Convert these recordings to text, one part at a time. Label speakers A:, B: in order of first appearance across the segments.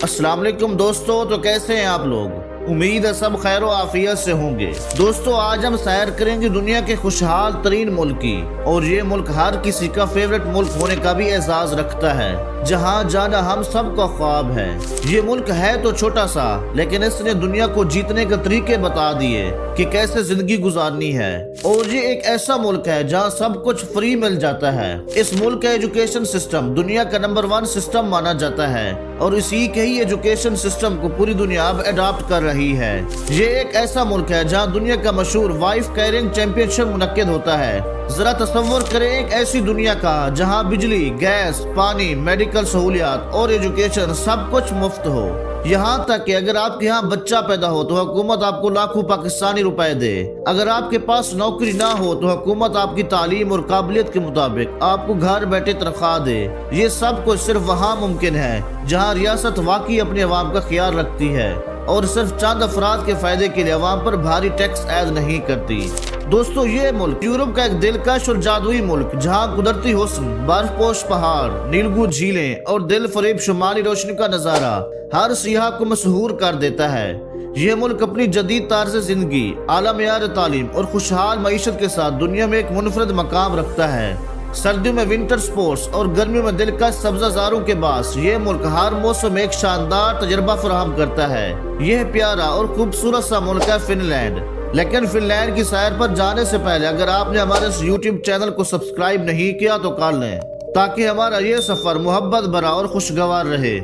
A: अस्सलाम वालेकुम दोस्तों, तो कैसे हैं आप लोग। उम्मीद है सब खैर आफियत से होंगे। दोस्तों, आज हम सैर करेंगे दुनिया के खुशहाल तरीन मुल्क की, और ये मुल्क हर किसी का फेवरेट मुल्क होने का भी एजाज रखता है, जहाँ जाना हम सब का ख्वाब है। ये मुल्क है तो छोटा सा, लेकिन इसने दुनिया को जीतने के तरीके बता दिए कि कैसे जिंदगी गुजारनी है। और ये एक ऐसा मुल्क है जहाँ सब कुछ फ्री मिल जाता है। इस मुल्क का एजुकेशन सिस्टम दुनिया का नंबर 1 सिस्टम माना जाता है, और इसी के ही एजुकेशन सिस्टम को पूरी दुनिया अब अडॉप्ट कर रही है। ये एक ऐसा मुल्क है जहाँ दुनिया का मशहूर वाइफ कैरिंग चैंपियनशिप मुनक्किद होता है। जरा तसव्वुर करें एक ऐसी दुनिया का जहाँ बिजली, गैस, पानी, मेडिकल सहूलियात और एजुकेशन सब कुछ मुफ्त हो। यहाँ तक कि अगर आपके यहाँ बच्चा पैदा हो तो हुकूमत आपको लाखों पाकिस्तानी रुपए दे। अगर आपके पास नौकरी ना हो तो हुकूमत आपकी तालीम और काबिलियत के मुताबिक आपको घर बैठे तनख्वाह दे। ये सब कुछ सिर्फ वहाँ मुमकिन है जहाँ रियासत वाकई अपने अवाम का ख्याल रखती है और सिर्फ चंद अफराद के फायदे के लिए अवाम पर भारी टैक्स ऐड नहीं करती। दोस्तों, ये मुल्क यूरोप का एक दिलकश और जादुई मुल्क, जहाँ कुदरती हुस्न, बर्फपोश पहाड़, नीलगू झीलें और दिल फरेब शुमाली रोशनी का नजारा हर सियाह को मशहूर कर देता है। ये मुल्क अपनी जदीद तर्ज जिंदगी, आला मेयार तालीम और खुशहाल मईशत के साथ दुनिया में एक मुनफरद मकाम रखता है। सर्दियों में विंटर स्पोर्ट्स और गर्मियों में दिलकश सब्जाजारों के बास ये मुल्क हर मौसम में एक शानदार तजर्बा फराहम करता है। यह प्यारा और खूबसूरत सा मुल्क है फिनलैंड। लेकिन फिनलैंड की सैर पर जाने से पहले अगर आपने हमारे इस यूट्यूब चैनल को सब्सक्राइब नहीं किया तो कर लें, ताकि हमारा ये सफर मोहब्बत भरा और खुशगवार रहे।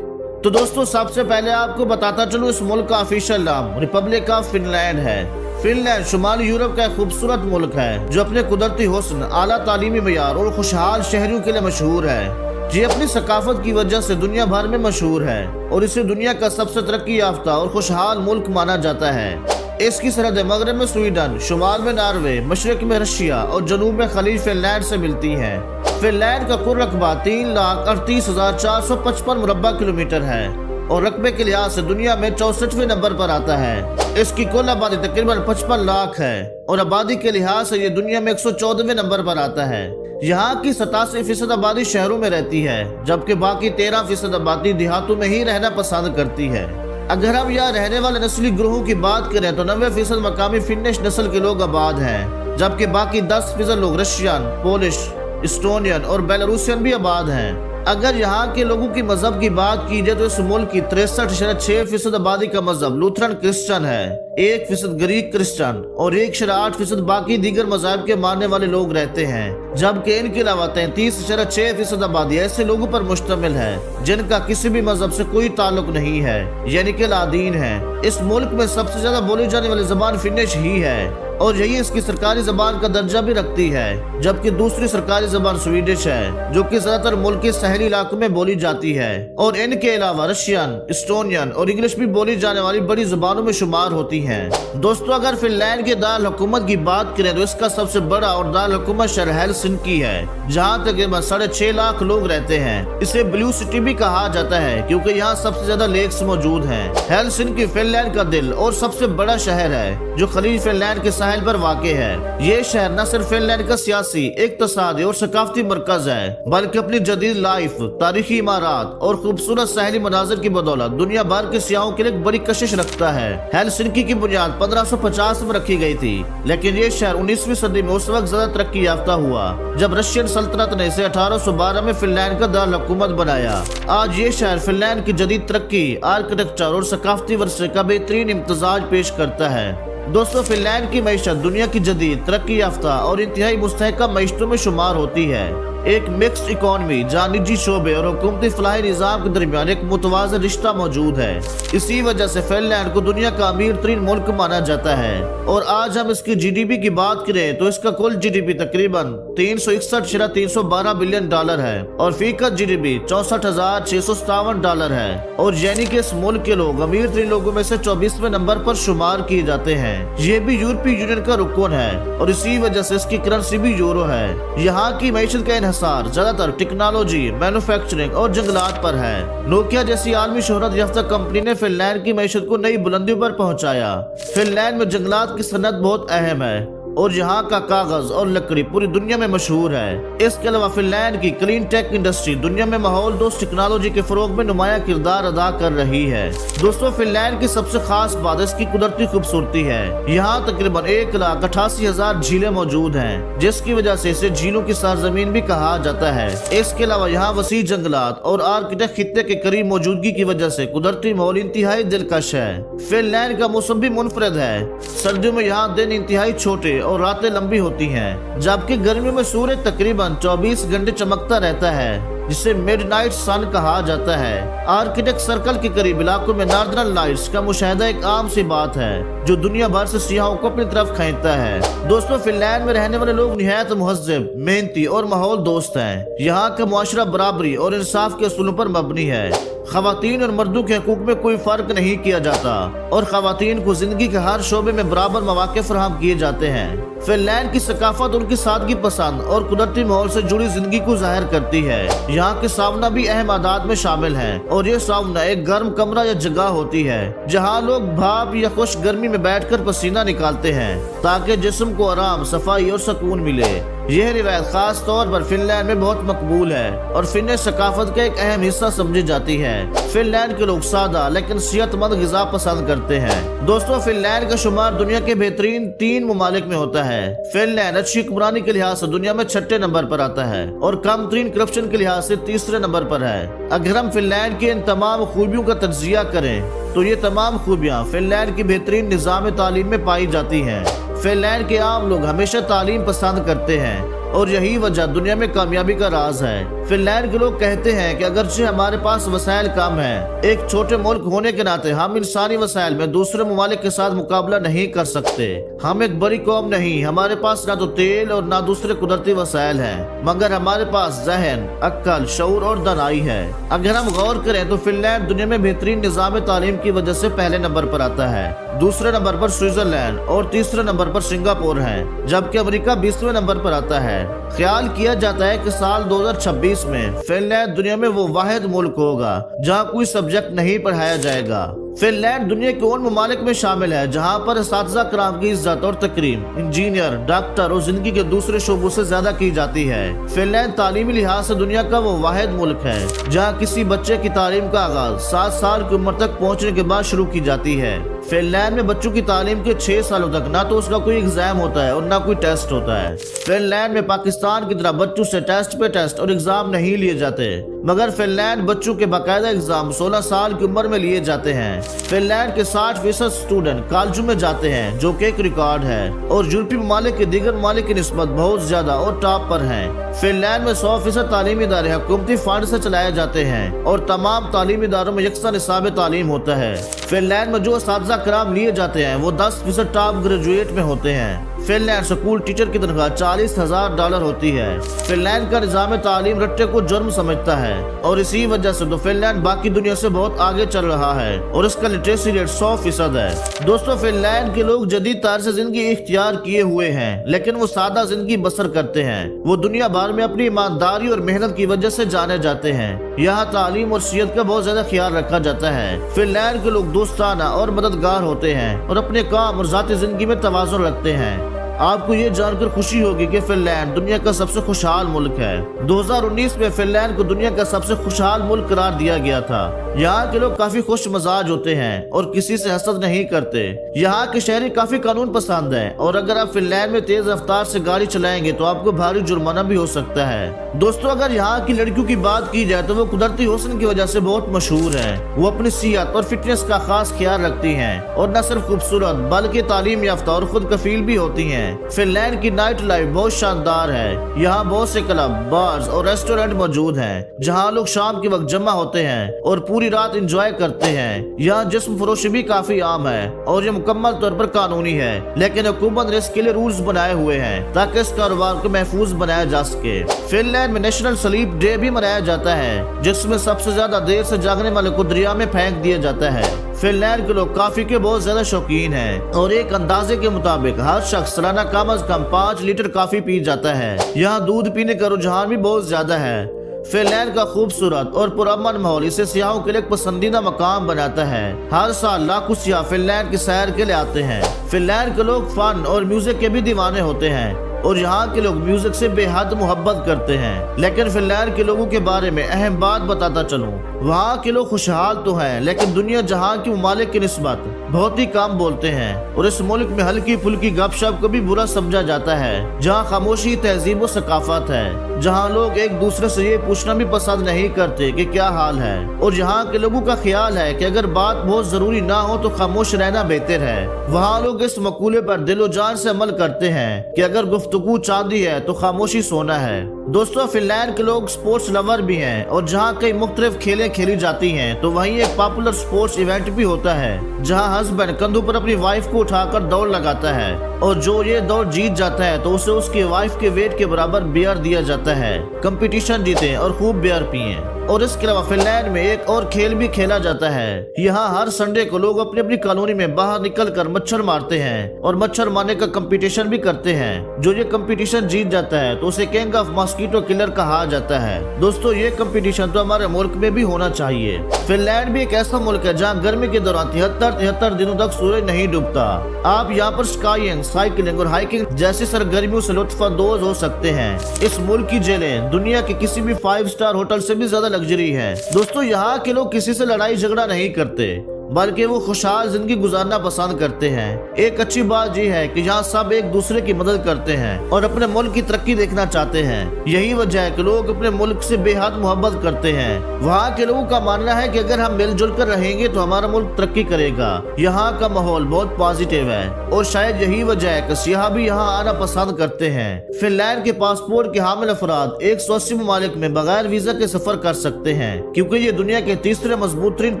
A: तो दोस्तों, सबसे पहले आपको बताता चलूं, इस मुल्क का ऑफिशियल नाम रिपब्लिक ऑफ फिनलैंड है। फिनलैंड शुमाली यूरोप का एक खूबसूरत मुल्क है जो अपने कुदरती हुस्न, आला तालीमी मयार और खुशहाल शहरियों के लिए मशहूर है। ये अपनी सकाफत की वजह से दुनिया भर में मशहूर है और इसे दुनिया का सबसे तरक्की याफ्ता और खुशहाल मुल्क माना जाता है। इसकी सरहदें मगरब में स्वीडन, शुमाल में नॉर्वे, मशरक में रशिया और जनूब में खलीज फिनलैंड से मिलती हैं। फिनलैंड का कुल रकबा 3,38,455 मुरब्बा किलोमीटर है और रकबे के लिहाज से दुनिया में 64वें नंबर पर आता है। इसकी कुल आबादी तकरीबन 55 लाख है और आबादी के लिहाज से ये दुनिया में 114वें नंबर पर आता है। यहाँ की 87% आबादी शहरों में रहती है, जबकि बाकी 13% आबादी देहातों में ही रहना पसंद करती है। अगर हम यहाँ रहने वाले नस्ली ग्रोहों की बात करें तो 90% मकामी फिनिश नस्ल के लोग आबाद हैं, जबकि बाकी 10% लोग रशियन, पोलिश, एस्टोनियन और बेलारूसियन भी आबाद हैं। अगर यहाँ के लोगों की मजहब की बात की जाए तो इस मुल्क की 63.6% आबादी का मजहब लूथरन क्रिश्चियन है, 1% ग्रीक क्रिश्चियन और 1.8% बाकी दीगर मजहब के मानने वाले लोग रहते हैं। जबकि इनके अलावा 33.6% आबादी ऐसे लोगों पर मुश्तमिल है जिनका किसी भी मजहब से कोई ताल्लुक नहीं है, यानी कि लादीन है। इस मुल्क में सबसे ज्यादा बोली जाने वाली जबान फिनिश ही है और यही इसकी सरकारी जबान का दर्जा भी रखती है, जबकि दूसरी सरकारी जबान स्वीडिश है जो कि ज्यादातर मुल्क के शहरी इलाकों में बोली जाती है। और इनके अलावा रशियन, एस्टोनियन और इंग्लिश भी बोली जाने वाली बड़ी जबानों में शुमार होती हैं। दोस्तों, अगर फिनलैंड के दार हुकूमत की बात करें तो इसका सबसे बड़ा और दार हुकूमत शहर हेलसिंकी है, जहाँ तकरीबन 6.5 लाख लोग रहते हैं। इसे ब्लू सिटी भी कहा जाता है क्योंकि यहाँ सबसे ज्यादा लेक्स मौजूद हैं। हेलसिंकी फिनलैंड का दिल और सबसे बड़ा शहर है जो खलीज फिनलैंड के साहिल पर वाक़े है। ये शहर न सिर्फ फिनलैंड का सियासी, इक़्तिसादी और सकाफती मरकज है, बल्कि अपनी जदीद लाइफ, तारीखी इमारत और खूबसूरत साहिली मनाजिर की बदौलत दुनिया भर के सियाहों के लिए बड़ी कशिश रखता है। हेलसिंकी की बुनियाद 1550 में रखी गई थी, लेकिन ये शहर 19वीं सदी में उस वक्त ज्यादा तरक्की याफ्ता हुआ जब रशियन सल्तनत ने इसे 1812 में फिनलैंड का दारुल हुकूमत बनाया। आज ये शहर फिनलैंड की जदीद तरक्की, आर्किटेक्चर और सकाफती वर्से का बेहतरीन इम्तजाज पेश करता है। दोस्तों, फिनलैंड की मईशत दुनिया की जदीद, तरक्की याफ्ता और इंतहाई मुस्तहकम मईशतों में शुमार होती है। एक मिक्स्ड इकोनॉमी जहाँ निजी शोबे और हुकूमती फलाही निज़ाम के दरमियान एक मुतवाज़िन रिश्ता मौजूद है। इसी वजह से फिनलैंड को दुनिया का अमीर तरीन मुल्क माना जाता है। और आज हम इसकी GDP की बात करें तो इसका कुल GDP तकरीबन 361.312 बिलियन डॉलर है और फीकत GDP 64,657 डॉलर है। और यानी कि इस मुल्क के लोग अमीर तरीन लोगों में से 24वें नंबर पर शुमार किए जाते हैं। ये भी यूरोपीय यूनियन का रुकन है और इसी वजह से इसकी करेंसी भी यूरो है। यहाँ की मईशत का ज्यादातर टेक्नोलॉजी, मैन्युफैक्चरिंग और जंगलात पर है। नोकिया जैसी आलमी शोहरत याफ्ता कंपनी ने फिनलैंड की मईशत को नई बुलंदियों पर पहुंचाया। फिनलैंड में जंगलात की सनत बहुत अहम है और यहाँ का कागज और लकड़ी पूरी दुनिया में मशहूर है। इसके अलावा फिनलैंड की क्लीन टेक इंडस्ट्री दुनिया में माहौल दोस्त टेक्नोलॉजी के फरोग में नुमाया किरदार अदा कर रही है। दोस्तों, फिनलैंड की सबसे खास बात इसकी कुदरती खूबसूरती है। यहाँ तकरीबन 1,88,000 झीलें मौजूद हैं, जिसकी वजह से इसे झीलों की सरजमीन भी कहा जाता है। इसके अलावा यहाँ वसी जंगलात और आर्कटिक खित्ते के करीब मौजूदगी की वजह से कुदरती माहौल इंतहाई दिलकश है। फिनलैंड का मौसम भी मुनफरद है। सर्दियों में यहाँ दिन इंतहाई छोटे और रातें लंबी होती हैं, जबकि गर्मियों में सूरज तकरीबन 24 घंटे चमकता रहता है, जिसे मिडनाइट सन कहा जाता है। आर्कटिक सर्कल के करीब इलाकों में नॉर्दर्न लाइट्स का मुशाहिदा एक आम सी बात है, जो दुनिया भर से सियाहों को अपनी तरफ खींचता है। दोस्तों, फिनलैंड में रहने वाले लोग निहायत मुहज्जब, मेहनती और माहौल दोस्त हैं। यहाँ का मुआशरा बराबरी और इंसाफ के असूलों पर मबनी है। खवातीन और मर्दों के हकूक में कोई फर्क नहीं किया जाता और खवातीन को जिंदगी के हर शोबे में बराबर मौके फराहम किए जाते हैं। फिनलैंड की सकाफत उनकी सादगी पसंद और कुदरती माहौल से जुड़ी जिंदगी को जाहिर करती है। यहाँ के सावना भी अहम आदात में शामिल है, और ये सावना एक गर्म कमरा या जगह होती है जहाँ लोग भाप या खुश गर्मी में बैठकर पसीना निकालते हैं, ताकि जिस्म को आराम, सफाई और सुकून मिले। यह रिवायत खास तौर पर फिनलैंड में बहुत मकबूल है और फिनिश सकाफत का एक अहम हिस्सा समझी जाती है। फिनलैंड के लोग सादा लेकिन सेहतमंद ग़िज़ा पसंद करते हैं। दोस्तों, फिनलैंड का शुमार दुनिया के बेहतरीन 3 ममालिक में होता है। फिनलैंड अच्छी हुक्मरानी के लिहाज से दुनिया में 6ठे नंबर पर आता है और कम तरीन करप्शन के लिहाज से 3रे नंबर पर है। अगर हम फिनलैंड की इन तमाम खूबियों का तज्जिया करें तो ये तमाम खूबियाँ फिनलैंड की बेहतरीन निज़ाम तालीम में पाई जाती हैं। फिनलैंड के आम लोग हमेशा तालीम पसंद करते हैं और यही वजह दुनिया में कामयाबी का राज है। फिनलैंड के लोग कहते हैं कि अगरचे हमारे पास वसाइल कम है, एक छोटे मुल्क होने के नाते हम इंसानी वसाइल में दूसरे ममालिक के साथ मुकाबला नहीं कर सकते। हम एक बड़ी कौम नहीं, हमारे पास ना तो तेल और ना दूसरे कुदरती वसाइल हैं, मगर हमारे पास जहन, अक्ल, शऊर और दानाई है। अगर हम गौर करें तो फिनलैंड दुनिया में बेहतरीन निज़ाम तालीम की वजह से पहले नंबर पर आता है। दूसरे नंबर पर स्विट्जरलैंड और तीसरे नंबर पर सिंगापुर है, जबकि अमेरिका 20वें नंबर पर आता है। ख्याल किया जाता है कि साल 2026 में फिनलैंड दुनिया में वो वाहिद मुल्क होगा जहाँ कोई सब्जेक्ट नहीं पढ़ाया जाएगा। फिनलैंड दुनिया के उन ममालिक में शामिल है जहाँ पर असातिज़ा कराम की इज्जत और तकरीम इंजीनियर, डॉक्टर और जिंदगी के दूसरे शोबों से ज्यादा की जाती है। फिनलैंड तालीमी लिहाज से दुनिया का वो वाहिद मुल्क है जहाँ किसी बच्चे की तालीम का आगाज 7 साल की उम्र तक पहुँचने के बाद शुरू की जाती है। फिनलैंड में बच्चों की तालीम के 6 सालों तक ना तो उसका कोई एग्जाम होता है और ना कोई टेस्ट होता है। फिनलैंड में पाकिस्तान की तरह बच्चों से टेस्ट पे टेस्ट और एग्जाम नहीं लिए जाते, मगर फिनलैंड बच्चों के बाकायदा एग्जाम 16 साल की उम्र में लिए जाते हैं। फिनलैंड के 60% स्टूडेंट कॉलेजों में जाते हैं, जो कि एक रिकॉर्ड है और यूरोपीय ममालिक के दीगर ममालिक की निस्बत बहुत ज्यादा और टॉप पर हैं। फिनलैंड में 100% तालीमी इदारे हुकूमती फंड से चलाए जाते हैं और तमाम तालीमी इदारों में यकसा निसाब तालीम होता है। फिनलैंड में जो असातिज़ा कराम लिए जाते हैं वो 10% टॉप ग्रेजुएट में होते हैं। फिनलैंड स्कूल टीचर की तनख्वाह $40,000 होती है। फिनलैंड का निज़ाम तालीम रट्टे को जुर्म समझता है और इसी वजह से तो फिनलैंड बाकी दुनिया से बहुत आगे चल रहा है और इसका लिटरेसी रेट 100% है। दोस्तों, फिनलैंड के लोग जदीद तर्ज जिंदगी इख्तियार किए हुए हैं, लेकिन वो सादा जिंदगी बसर करते हैं। वो दुनिया भर में अपनी ईमानदारी और मेहनत की वजह से जाने जाते हैं। यहाँ तालीम और सेहत का बहुत ज्यादा ख्याल रखा जाता है। फिनलैंड के लोग दोस्ताना और मददगार होते हैं और अपने काम और जाती जिंदगी में तवाज़ुन रखते हैं। आपको ये जानकर खुशी होगी कि फिनलैंड दुनिया का सबसे खुशहाल मुल्क है। 2019 में फिनलैंड को दुनिया का सबसे खुशहाल मुल्क करार दिया गया था। यहाँ के लोग काफी खुश मजाज होते हैं और किसी से हसद नहीं करते। यहाँ के शहरी काफी कानून पसंद हैं और अगर आप फिनलैंड में तेज रफ्तार से गाड़ी चलाएंगे तो आपको भारी जुर्माना भी हो सकता है। दोस्तों, अगर यहाँ की लड़कियों की बात की जाए तो वो कुदरती हुस्न की वजह से बहुत मशहूर है। वो अपनी सेहत और फिटनेस का खास ख्याल रखती हैं और न सिर्फ खूबसूरत बल्कि तालीम याफ्ता और खुद कफील भी होती हैं। फिनलैंड की नाइट लाइफ बहुत शानदार है। यहाँ बहुत से क्लब, बार्स और रेस्टोरेंट मौजूद हैं जहाँ लोग शाम के वक्त जमा होते हैं और पूरी रात एंजॉय करते हैं। यहाँ जिस्म फरोशी भी काफी आम है और ये मुकम्मल तौर पर कानूनी है, लेकिन हुकूमत ने इसके लिए रूल्स बनाए हुए हैं ताकि इस कारोबार को महफूज बनाया जा सके। फिनलैंड में नेशनल स्लीप डे भी मनाया जाता है, जिसमें सबसे ज्यादा देर से जागने वाले को दरिया में फेंक दिया जाता है। फिनलैंड के लोग काफी के बहुत ज्यादा शौकीन हैं और एक अंदाजे के मुताबिक हर शख्स सालाना कम अज कम 5 लीटर काफी पी जाता है। यहाँ दूध पीने का रुझान भी बहुत ज्यादा है। فن لینڈ کا خوبصورت اور پرامن ماحول اسے سیاحوں کے لیے ایک پسندیدہ مقام بناتا ہے۔ ہر سال لاکھوں سیاح فن لینڈ کی سیر کے لیے آتے ہیں۔ فن لینڈ کے لوگ فن اور میوزک کے بھی دیوانے ہوتے ہیں اور یہاں کے لوگ میوزک سے بے حد محبت کرتے ہیں۔ لیکن فن لینڈ کے لوگوں کے بارے میں اہم بات بتاتا چلوں، وہاں کے لوگ خوشحال تو ہیں لیکن دنیا جہاں کے ممالک کی نسبت بہت ہی کم بولتے ہیں، اور اس ملک میں ہلکی پھلکی گپ شپ کو بھی برا سمجھا جاتا ہے، جہاں خاموشی تہذیب و ثقافت ہے، جہاں لوگ ایک دوسرے سے یہ پوچھنا بھی پسند نہیں کرتے کہ کیا حال ہے، اور یہاں کے لوگوں کا خیال ہے کہ اگر بات بہت ضروری نہ ہو تو خاموش رہنا بہتر ہے۔ وہاں لوگ اس مقولے پر دل و جان سے عمل کرتے ہیں کہ اگر گفتگو چاندی ہے تو خاموشی سونا ہے۔ دوستو، فن لینڈ کے لوگ سپورٹس لور بھی ہیں، اور جہاں کئی مختلف کھیلیں کھیلی جاتی ہیں تو وہیں ایک پاپولر سپورٹس ایونٹ بھی ہوتا ہے جہاں ہسبینڈ کندھوں پر اپنی وائف کو اٹھا کر دوڑ لگاتا ہے، اور جو یہ دوڑ جیت جاتا ہے تو اسے اس کی وائف کے ویٹ کے برابر بیئر دیا جاتا ہے۔ کمپٹیشن جیتیں اور خوب بیئر پئیں۔ اور اس کے علاوہ فن لینڈ میں ایک اور کھیل بھی کھیلا جاتا ہے۔ یہاں ہر سنڈے کو لوگ اپنی اپنی کالونی میں باہر نکل کر مچھر مارتے ہیں اور مچھر مارنے کا کمپٹیشن بھی کرتے ہیں۔ جو یہ کمپٹیشن جیت جاتا ہے تو اسے کنگ آف ماسکیٹو کلر کہا جاتا ہے۔ دوستو، یہ کمپٹیشن تو ہمارے ملک میں بھی ہونا چاہیے۔ فن لینڈ بھی ایک ایسا ملک ہے جہاں گرمی کے دوران 73 دنوں تک سورج نہیں ڈوبتا۔ آپ یہاں پر اسکائنگ، سائیکلنگ اور ہائیکنگ جیسی سرگرمیوں سے لطف اندوز ہو سکتے ہیں۔ اس ملک کی جیلیں دنیا کے کسی بھی 5 اسٹار ہوٹل سے بھی زیادہ لگژری ہے۔ دوستو، یہاں کے لوگ کسی سے لڑائی جھگڑا نہیں کرتے بلکہ وہ خوشحال زندگی گزارنا پسند کرتے ہیں۔ ایک اچھی بات یہ ہے کہ یہاں سب ایک دوسرے کی مدد کرتے ہیں اور اپنے ملک کی ترقی دیکھنا چاہتے ہیں۔ یہی وجہ ہے کہ لوگ اپنے ملک سے بے حد محبت کرتے ہیں۔ وہاں کے لوگوں کا ماننا ہے کہ اگر ہم مل جل کر رہیں گے تو ہمارا ملک ترقی کرے گا۔ یہاں کا ماحول بہت پازیٹیو ہے اور شاید یہی وجہ ہے کہ سیاح بھی یہاں آنا پسند کرتے ہیں۔ فن لینڈ کے پاسپورٹ کے حامل افراد 180 ممالک میں بغیر ویزا کے سفر کر سکتے ہیں، کیونکہ یہ دنیا کے تیسرے مضبوط ترین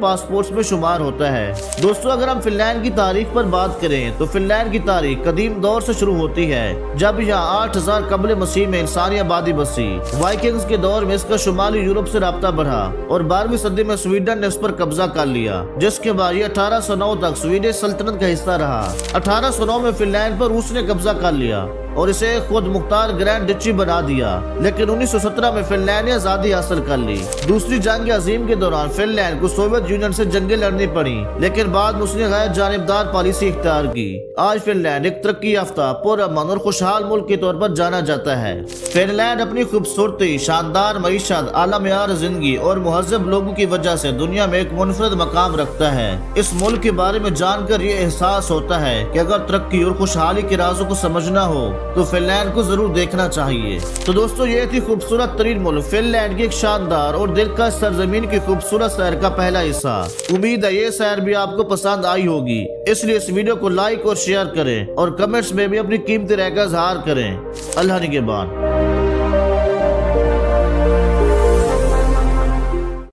A: پاسپورٹس میں شمار ہوتا ہے۔ دوستو، اگر ہم فن لینڈ کی تاریخ پر بات کریں تو فن لینڈ کی تاریخ قدیم دور سے شروع ہوتی ہے، جب یہاں 8000 قبل مسیح میں انسانی آبادی بسی۔ وائکنگز کے دور میں اس کا شمالی یورپ سے رابطہ بڑھا اور 12ویں صدی میں سویڈن نے اس پر قبضہ کر لیا، جس کے بعد یہ 1809 تک سویڈش سلطنت کا حصہ رہا۔ 1809 میں فن لینڈ پر روس نے قبضہ کر لیا اور اسے خود مختار گرینڈ ڈچی بنا دیا، لیکن 1917 میں فن لینڈ نے آزادی حاصل کر لی۔ دوسری جنگ عظیم کے دوران فن لینڈ کو سوویت یونین سے جنگیں لڑنی پڑی، لیکن بعد میں اس نے غیر جانبدار پالیسی اختیار کی۔ آج فن لینڈ ایک ترقی یافتہ، پرامن اور خوشحال ملک کے طور پر جانا جاتا ہے۔ فن لینڈ اپنی خوبصورتی، شاندار معیشت، اعلیٰ معیار زندگی اور مہذب لوگوں کی وجہ سے دنیا میں ایک منفرد مقام رکھتا ہے۔ اس ملک کے بارے میں جان کر یہ احساس ہوتا ہے کہ اگر ترقی اور خوشحالی کے رازوں کو سمجھنا ہو تو فن لینڈ کو ضرور دیکھنا چاہیے۔ تو دوستو، یہ تھی خوبصورت ترین ملک فن لینڈ کی ایک شاندار اور دلکش سرزمین کی خوبصورت سیر کا پہلا حصہ۔ امید ہے یہ سیر بھی آپ کو پسند آئی ہوگی، اس لیے اس ویڈیو کو لائک اور شیئر کریں اور کمنٹس میں بھی اپنی قیمتی رائے کا اظہار کریں۔ اللہ نگہبان۔